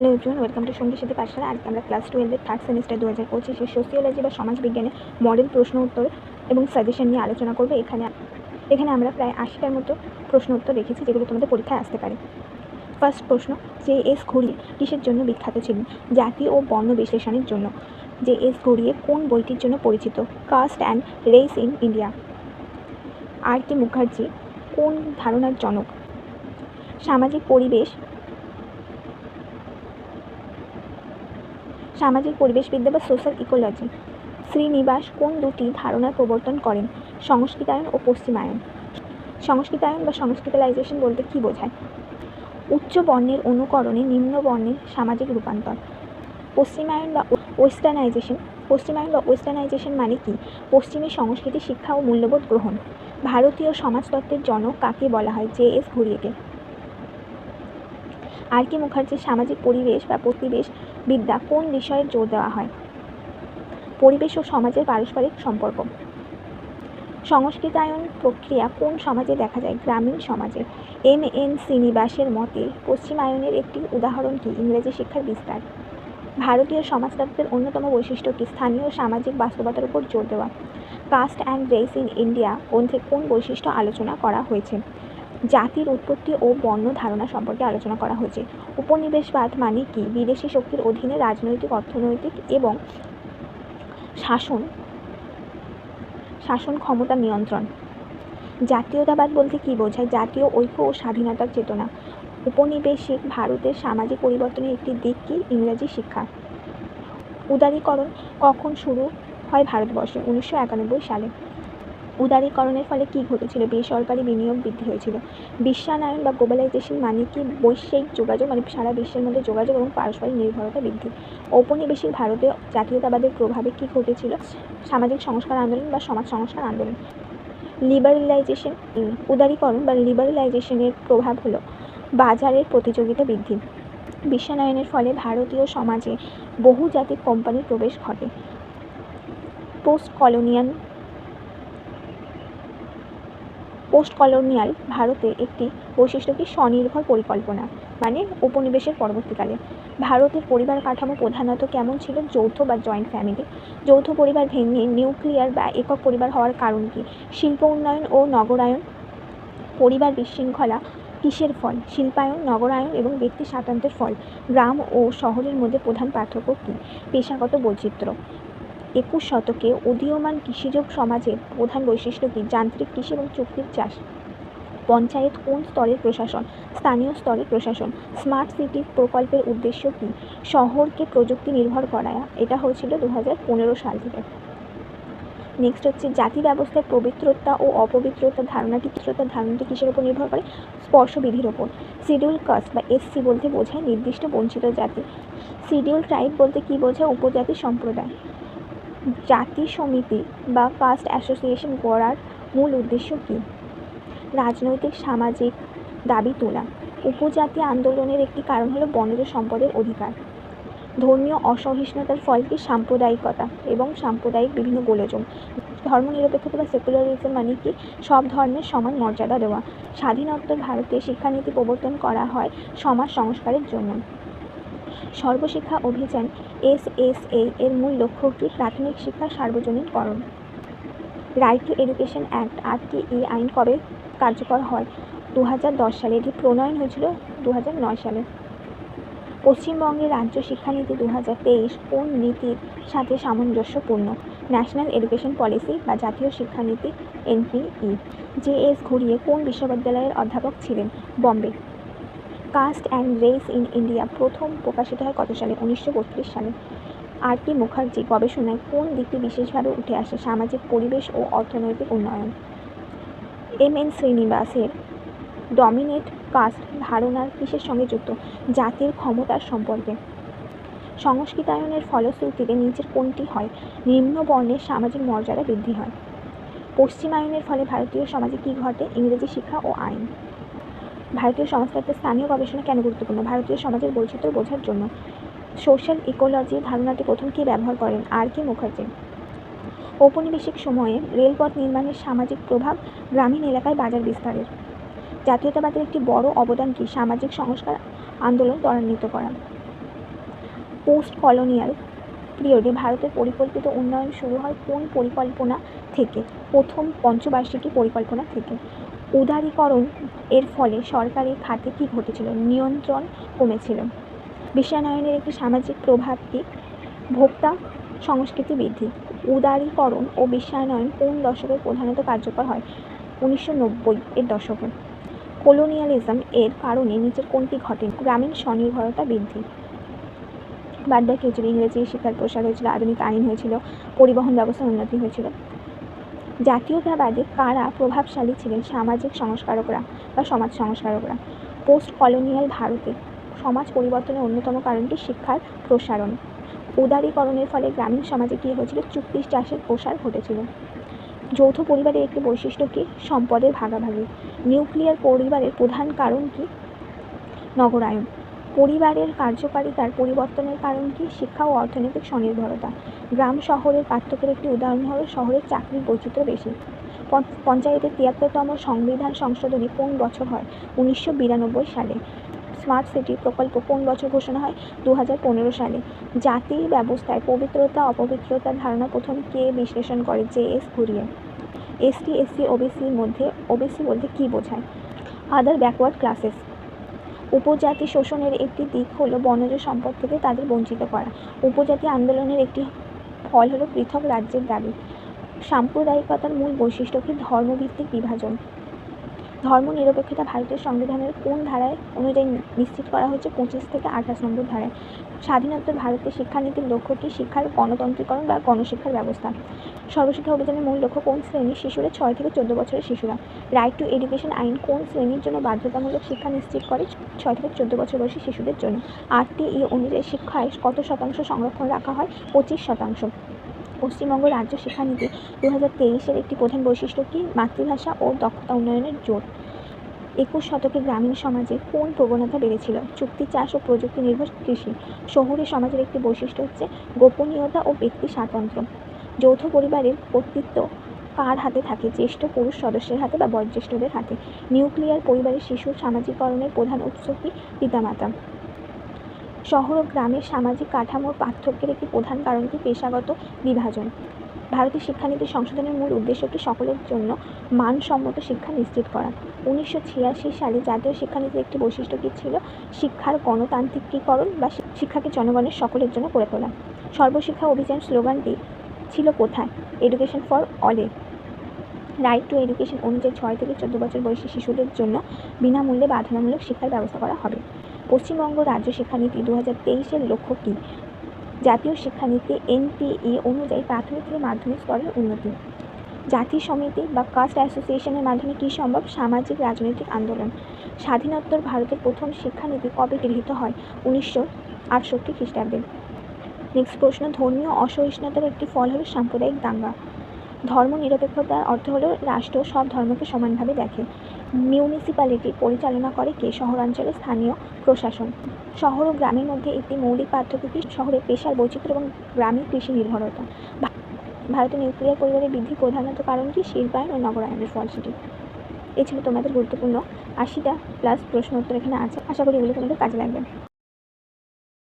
Hello everyone, welcome to সঙ্গী সাথী পাঠশালা। আজকে আমরা ক্লাস 12 থার্ড সেমিস্টার 2025 সোশিওলজি বা সমাজবিজ্ঞানে মডেল প্রশ্ন উত্তর এবং সাজেশন নিয়ে আলোচনা করব। এখানে আমরা প্রায় 80টার মতো প্রশ্ন উত্তর রেখেছি, যেগুলো তোমাদের পরীক্ষায় আসতে পারে। ফার্স্ট প্রশ্ন, জে.এস. ঘুরিয়ে কিসের জন্য বিখ্যাত ছিলেন? জাতি ও বর্ণ বিশ্লেষণের জন্য। জে.এস. ঘুরিয়ে কোন বইটির জন্য পরিচিত? Caste and race in India. R K. Mukherjee কোন ধারণার জনক? সামাজিক পরিবেশবিদ্যা বা সোশ্যাল ইকোলজি। শ্রীনিবাস কোন দুটি ধারণার প্রবর্তন করেন? সংস্কৃতায়ন ও পশ্চিমায়ন। সংস্কৃতায়ন বা সংস্কৃতালাইজেশন বলতে কী বোঝায়? উচ্চ বর্ণের অনুকরণে নিম্ন বর্ণের সামাজিক রূপান্তর। পশ্চিমায়ন বা ওয়েস্টার্নাইজেশন মানে কি? পশ্চিমী সংস্কৃতি, শিক্ষা ও মূল্যবোধ গ্রহণ। ভারতীয় সমাজতত্ত্বের জনক কাকে বলা হয়? জে.এস. ঘুরিয়েকে। আর.কে. মুখার্জির সামাজিক পরিবেশ বা পরিবেশবিদ্যা কোন বিষয়ে জোর দেওয়া হয়? পরিবেশ ও সমাজের পারস্পরিক সম্পর্ক। সংস্কৃতায়ন প্রক্রিয়া কোন সমাজে দেখা যায়? গ্রামীণ সমাজে। এম.এন. শ্রীনিবাসের মতে পশ্চিমায়নের একটি উদাহরণ কি? ইংরেজি শিক্ষার বিস্তার। ভারতীয় সমাজতত্ত্বের অন্যতম বৈশিষ্ট্য কি? স্থানীয় সামাজিক বাস্তবতার উপর জোর দেওয়া। Caste and race in India গ্রন্থে কোন বৈশিষ্ট্য আলোচনা করা হয়েছে? জাতির উৎপত্তি ও বর্ণ ধারণা সম্পর্কে আলোচনা করা হয়েছে। উপনিবেশবাদ মানে কি? বিদেশি শক্তির অধীনে রাজনৈতিক, অর্থনৈতিক এবং শাসন ক্ষমতা নিয়ন্ত্রণ। জাতীয়তাবাদ বলতে কী বোঝায়? জাতীয় ঐক্য ও স্বাধীনতার চেতনা। উপনিবেশিক ভারতের সামাজিক পরিবর্তনের একটি দিক কি? ইংরেজি শিক্ষা। উদারীকরণ কখন শুরু হয় ভারতবর্ষে? 1991 সালে। উদারীকরণের ফলে কী ঘটেছিল? বেসরকারি বিনিয়োগ বৃদ্ধি হয়েছিল। বিশ্বায়ন বা গ্লোবালাইজেশন মানে কি? বৈশ্বিক যোগাযোগ, মানে সারা বিশ্বের মধ্যে যোগাযোগ এবং পারস্পরিক নির্ভরতা বৃদ্ধি। ঔপনিবেশিক ভারতে জাতীয়তাবাদের প্রভাবে কী ঘটেছিল? সামাজিক সংস্কার আন্দোলন বা সমাজ সংস্কার আন্দোলন। লিবারেলাইজেশন, উদারীকরণ বা লিবারেলাইজেশনের প্রভাব হলো বাজারের প্রতিযোগিতা বৃদ্ধি। বিশ্বায়নের ফলে ভারতীয় সমাজে বহুজাতিক কোম্পানির প্রবেশ ঘটে। পোস্ট কলোনিয়াল ভারতে একটি বৈশিষ্ট্য কি? স্বনির্ভর পরিকল্পনা, মানে উপনিবেশের পরবর্তীকালে। ভারতের পরিবার কাঠামো প্রধানত কেমন ছিল? যৌথ বা জয়েন্ট ফ্যামিলি। যৌথ পরিবার ভেঙে নিউক্লিয়ার বা একক পরিবার হওয়ার কারণ কি? শিল্প উন্নয়ন ও নগরায়ন। পরিবার বিশৃঙ্খলা কিসের ফল? শিল্পায়ন, নগরায়ন এবং ব্যক্তি স্বাতন্ত্র্যের ফল। গ্রাম ও শহরের মধ্যে প্রধান পার্থক্য কি? পেশাগত বৈচিত্র্য। 21 শতকে উদীয়মান কৃষিজ সমাজের প্রধান বৈশিষ্ট্য কি? যান্ত্রিক কৃষি এবং চুক্তির চাষ। পঞ্চায়েত কোন স্তরের প্রশাসন? স্থানীয় স্তরের প্রশাসন। স্মার্ট সিটি প্রকল্পের উদ্দেশ্য কি? শহরকে প্রযুক্তি নির্ভর করা। এটা হয়েছিল 2015 সাল থেকে। নেক্সট হচ্ছে জাতি ব্যবস্থার পবিত্রতা ও অপবিত্রতার ধারণাটি কিসের উপর নির্ভর করে? স্পর্শবিধির ওপর। শিডিউল কাস্ট বা এসসি বলতে বোঝায় নির্দিষ্ট বঞ্চিত জাতি। শিডিউল ট্রাইব বলতে কী বোঝায়? উপজাতি সম্প্রদায়। জাতি সমিতি বা কাস্ট অ্যাসোসিয়েশন গড়ার মূল উদ্দেশ্য কী? রাজনৈতিক সামাজিক দাবি তোলা। উপজাতি আন্দোলনের একটি কারণ হলো বনজ সম্পদের অধিকার। ধর্মীয় অসহিষ্ণুতার ফল কি? সাম্প্রদায়িকতা এবং সাম্প্রদায়িক বিভিন্ন গোলযোগ। ধর্মনিরপেক্ষতা বা সেকুলারিজম মানে কি? সব ধর্মের সমান মর্যাদা দেওয়া। স্বাধীনোত্তর ভারতে শিক্ষানীতি প্রবর্তন করা হয় সমাজ সংস্কারের জন্য। সর্বশিক্ষা অভিযান SSA এর মূল লক্ষ্য কি? প্রাথমিক শিক্ষার সার্বজনীনকরণ। Right to education act RTE আইন কবে কার্যকর হয়? 2010 সালে। এটি প্রণয়ন হয়েছিল 2009 সালে। পশ্চিমবঙ্গের রাজ্য শিক্ষানীতি 2023 কোন নীতির সাথে সামঞ্জস্যপূর্ণ? ন্যাশনাল এডুকেশন পলিসি বা জাতীয় শিক্ষানীতি NPE। জে.এস. ঘুরিয়ে কোন বিশ্ববিদ্যালয়ের অধ্যাপক ছিলেন? Bombay. Caste and race in India প্রথম প্রকাশিত হয় কত সালে? 1932 সালে। আর.কে. মুখার্জি গবেষণায় কোন দিকটি বিশেষভাবে উঠে আসে? সামাজিক, পরিবেশ ও অর্থনৈতিক উন্নয়ন। এম.এন. শ্রীনিবাসের ডমিনেট কাস্ট ধারণার কিসের সঙ্গে যুক্ত? জাতির ক্ষমতার সম্পর্কে। সংস্কৃতায়নের ফলশ্রুতিতে নিচের কোনটি হয়? নিম্ন বর্ণের সামাজিক মর্যাদা বৃদ্ধি হয়। পশ্চিমায়নের ফলে ভারতীয় সমাজে কী ঘটে? ইংরেজি শিক্ষা ও আইন। ভারতীয় সমাজতত্ত্বের স্থানীয় গবেষণা কেন গুরুত্বপূর্ণ? ভারতীয় সমাজের বৈচিত্র্য বোঝার জন্য। সোশ্যাল ইকোলজি ধারণাটি প্রথম কে ব্যবহার করেন? আর.কে. মুখার্জি। ঔপনিবেশিক সময়ে রেলপথ নির্মাণের সামাজিক প্রভাব। গ্রামীণ এলাকায় বাজার বিস্তারের। জাতীয়তাবাদের একটি বড় অবদান কি? সামাজিক সংস্কার আন্দোলন ত্বরান্বিত করা। পোস্ট কলোনিয়াল পিরিয়ডে ভারতের পরিকল্পিত উন্নয়ন শুরু হয় কোন পরিকল্পনা থেকে? প্রথম পঞ্চবার্ষিকী পরিকল্পনা থেকে। উদারীকরণ এর ফলে সরকারি খাতে কী ঘটেছিল? নিয়ন্ত্রণ কমেছিল। বিশ্বায়নের একটি সামাজিক প্রভাব কি? ভোক্তা সংস্কৃতি বৃদ্ধি। উদারীকরণ ও বিশ্বায়ন কোন দশকে প্রধানত কার্যকর হয়? 1990-এর দশকে। কলোনিয়ালিজম এর কারণে নিচের কোনটি ঘটে? গ্রামীণ স্বনির্ভরতা বৃদ্ধি। বাদবাকি হয়েছিল ইংরেজি শিক্ষার প্রসার হয়েছিল, আধুনিক আইন হয়েছিল, পরিবহন ব্যবস্থার উন্নতি হয়েছিল। জাতীয়তাবাদে কারা প্রভাবশালী ছিলেন? সামাজিক সংস্কারকরা বা সমাজ সংস্কারকরা। পোস্ট কলোনিয়াল ভারতে সমাজ পরিবর্তনের অন্যতম কারণটি শিক্ষার প্রসারণ। উদারীকরণের ফলে গ্রামীণ সমাজে কী হয়েছিল? চুক্তি চাষের প্রসার ঘটেছিল। যৌথ পরিবারের একটি বৈশিষ্ট্য কি? সম্পদের ভাগাভাগি। নিউক্লিয়ার পরিবারের প্রধান কারণ কি? নগরায়ন। পরিবারের কার্যকারিতার পরিবর্তনের কারণ কি? শিক্ষা ও অর্থনৈতিক স্বনির্ভরতা। গ্রাম শহরের পার্থক্যের একটি উদাহরণ হল শহরের চাকরির বৈচিত্র্য বেশি। পঞ্চায়েতের ৭৩তম সংবিধান সংশোধনী কোন বছর হয়? 1992 সালে। স্মার্ট সিটি প্রকল্প কোন বছর ঘোষণা হয়? 2015 সালে। জাতির ব্যবস্থায় পবিত্রতা অপবিত্রতার ধারণা প্রথম কে বিশ্লেষণ করে? জে.এস. কুরিয়েন। এসটি, এসসি, ওবিসি বলতে কী বোঝায়? আদার ব্যাকওয়ার্ড ক্লাসেস। উপজাতি শোষণের একটি দিক হলো বনজ সম্পদ থেকে তাদের বঞ্চিত করা। উপজাতি আন্দোলনের একটি ফল হলো পৃথক রাজ্যের দাবি। সাম্প্রদায়িকতার মূল বৈশিষ্ট্য কি? ধর্মভিত্তিক বিভাজন। ধর্মনিরপেক্ষতা ভারতের সংবিধানের কোন ধারায় অনুযায়ী নিশ্চিত করা হয়েছে? 25 থেকে 28 নম্বর ধারায়। স্বাধীনোত্তর ভারতের শিক্ষানীতির লক্ষ্য কি? শিক্ষার গণতন্ত্রীকরণ বা গণশিক্ষার ব্যবস্থা। সর্বশিক্ষা অভিযানের মূল লক্ষ্য কোন শ্রেণীর শিশুরা? 6 থেকে 14 বছরের শিশুরা। রাইট টু এডুকেশন আইন কোন শ্রেণীর জন্য বাধ্যতামূলক শিক্ষা নিশ্চিত করে? 6 থেকে 14 বছর বয়সী শিশুদের জন্য। RTE অনুযায়ী শিক্ষায় কত শতাংশ সংরক্ষণ রাখা হয়? 25%। পশ্চিমবঙ্গ রাজ্য শিক্ষানীতি 2023-এর একটি প্রধান বৈশিষ্ট্য কি? মাতৃভাষা ও দক্ষতা উন্নয়নের জোর। 21 শতকে গ্রামীণ সমাজে কোন প্রবণতা বেড়েছিল? চুক্তি চাষ ও প্রযুক্তি নির্ভর কৃষি। শহুরে সমাজের একটি বৈশিষ্ট্য হচ্ছে গোপনীয়তা ও ব্যক্তি স্বাতন্ত্র্য। যৌথ পরিবারের কর্তৃত্ব কার হাতে থাকে? জ্যেষ্ঠ পুরুষ সদস্যের হাতে বা বয়োজ্যেষ্ঠদের হাতে। নিউক্লিয়ার পরিবারের শিশুর সামাজিকরণের প্রধান উৎস কি? পিতামাতা। শহর ও গ্রামের সামাজিক কাঠামোর পার্থক্যের একটি প্রধান কারণ কি? পেশাগত বিভাজন। ভারতের শিক্ষানীতি সংশোধনের মূল উদ্দেশ্য কি? সকলের জন্য মানসম্মত শিক্ষা নিশ্চিত করা। 1986 সালে জাতীয় শিক্ষানীতির একটি বৈশিষ্ট্য কী ছিল? শিক্ষার গণতান্ত্রিকীকরণ বা শিক্ষাকে জনগণের সকলের জন্য করে তোলা। সর্বশিক্ষা অভিযান স্লোগানটি ছিল কোথায়? Education for all. Right to education অনুযায়ী 6 থেকে 14 বছর বয়সী শিশুদের জন্য বিনামূল্যে বাধ্যতামূলক শিক্ষার ব্যবস্থা করা হবে। পশ্চিমবঙ্গ রাজ্য শিক্ষানীতি 2023-এর লক্ষ্য কী? জাতীয় শিক্ষানীতি NPE অনুযায়ী প্রাথমিক থেকে মাধ্যমিক স্তরের উন্নতি। জাতীয় সমিতি বা কাস্ট অ্যাসোসিয়েশনের মাধ্যমে কী সম্ভব? সামাজিক রাজনৈতিক আন্দোলন। স্বাধীনোত্তর ভারতের প্রথম শিক্ষানীতি কবে গৃহীত হয়? 1968 খ্রিস্টাব্দে। নেক্সট প্রশ্ন, ধর্মীয় অসহিষ্ণুতার একটি ফল হলো সাম্প্রদায়িক দাঙ্গা। ধর্মনিরপেক্ষতার অর্থ হলো রাষ্ট্র সব ধর্মকে সমানভাবে দেখে। মিউনিসিপ্যালিটি পরিচালনা করে কে? শহরাঞ্চলের স্থানীয় প্রশাসন। শহর ও গ্রামের মধ্যে একটি মৌলিক পার্থক্য কি? শহরে পেশার বৈচিত্র্য এবং গ্রামে কৃষি নির্ভরতা। ভারতে নিউক্লিয়ার পরিবারের বৃদ্ধির প্রধানত কারণ কি? শিল্পায়ন ও নগরায়নের ফলশ্রুতি। এই ছিল তোমাদের গুরুত্বপূর্ণ 80টা প্লাস প্রশ্ন উত্তর এখানে আছে। আশা করি এগুলো তোমাদের কাজে লাগবে।